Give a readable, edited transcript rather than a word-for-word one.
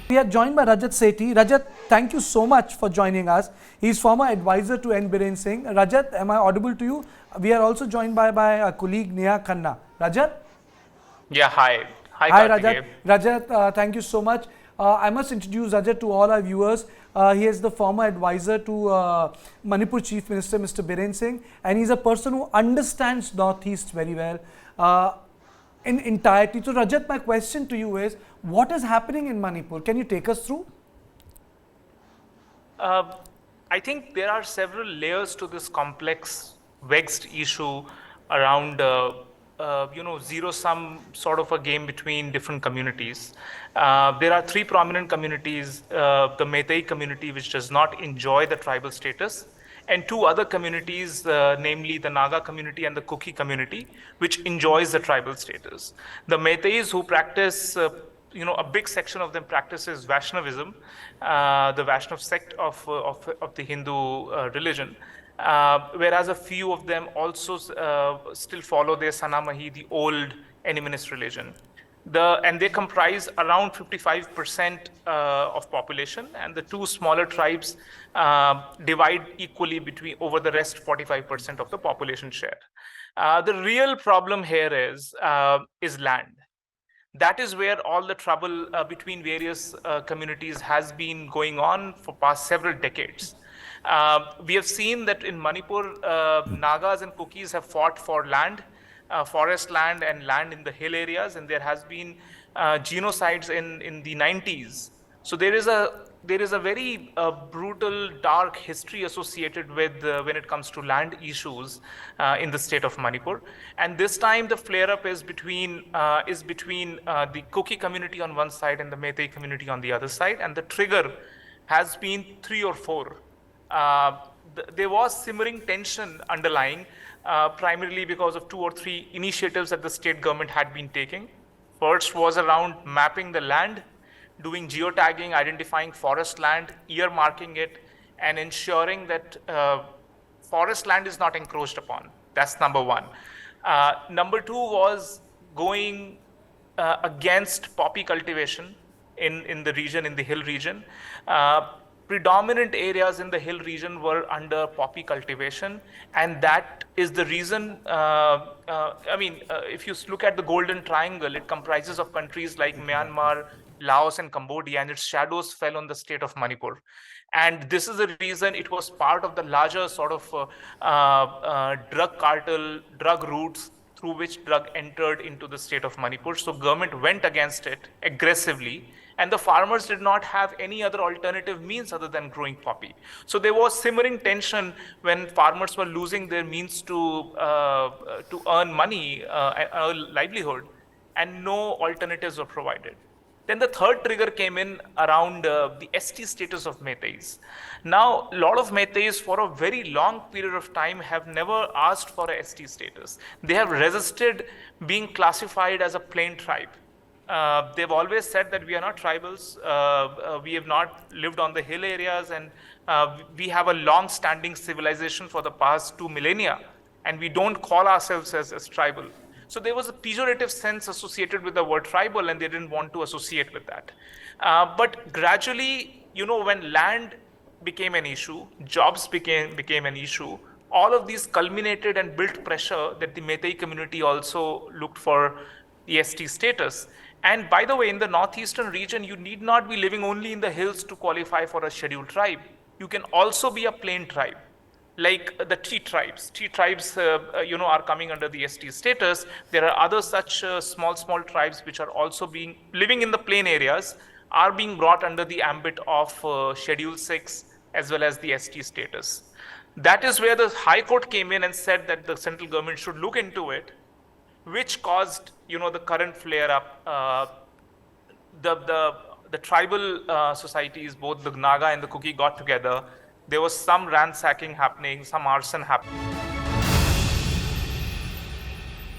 We are joined by Rajat Sethi. Rajat, thank you so much for joining us. He is former advisor to N. Biren Singh. Rajat, am I audible to you? We are also joined by a colleague Neha Khanna. Rajat? Yeah, hi. Hi, Rajat. Rajat, thank you so much. I must introduce Rajat to all our viewers. He is the former advisor to Manipur Chief Minister, Mr. Biren Singh, and he's a person who understands Northeast very well in entirety. So, Rajat, my question to you is, what is happening in Manipur? Can you take us through? I think there are several layers to this complex, vexed issue around zero-sum sort of a game between different communities. There are three prominent communities, the Meitei community, which does not enjoy the tribal status, and two other communities, namely the Naga community and the Kuki community, which enjoys the tribal status. The Meiteis who practice a big section of them practices Vaishnavism, the Vaishnav sect of the Hindu religion. Whereas a few of them also still follow their Sanamahi, the old animist religion. And they comprise around 55% of population, and the two smaller tribes divide equally over the rest 45% of the population share. The real problem here is land. That is where all the trouble between various communities has been going on for past several decades. We have seen that in Manipur, Nagas and Kukis have fought for land, forest land and land in the hill areas, and there has been genocides in the 90s. So there is a very brutal, dark history associated with when it comes to land issues in the state of Manipur. And this time the flare-up is between the Kuki community on one side and the Meitei community on the other side, and the trigger has been three or four. There was simmering tension underlying, primarily because of two or three initiatives that the state government had been taking. First was around mapping the land, doing geotagging, identifying forest land, earmarking it, and ensuring that forest land is not encroached upon. That's number one. Number two was going against poppy cultivation in the region, in the hill region. Predominant areas in the hill region were under poppy cultivation, and that is the reason, if you look at the Golden Triangle, it comprises of countries like Myanmar, Laos, and Cambodia, and its shadows fell on the state of Manipur. And this is the reason it was part of the larger sort of drug cartel, drug routes through which drug entered into the state of Manipur. So government went against it aggressively, and the farmers did not have any other alternative means other than growing poppy. So there was simmering tension when farmers were losing their means to earn money, a livelihood, and no alternatives were provided. Then the third trigger came in around the ST status of Meiteis. Now, a lot of Meiteis for a very long period of time have never asked for a ST status. They have resisted being classified as a plain tribe. They've always said that we are not tribals, we have not lived on the hill areas, and we have a long-standing civilization for the past 2 millennia, and we don't call ourselves as tribal. So there was a pejorative sense associated with the word tribal, and they didn't want to associate with that. But gradually, when land became an issue, jobs became an issue, all of these culminated and built pressure that the Meitei community also looked for the ST status. And by the way, in the northeastern region, you need not be living only in the hills to qualify for a scheduled tribe. You can also be a plain tribe, like the tea tribes. Tea tribes, are coming under the ST status. There are other such small tribes which are also living in the plain areas, are being brought under the ambit of Schedule 6 as well as the ST status. That is where the High Court came in and said that the central government should look into it, which caused, the current flare-up. The tribal societies, both the Naga and the Kuki, got together. There was some ransacking happening, some arson happening.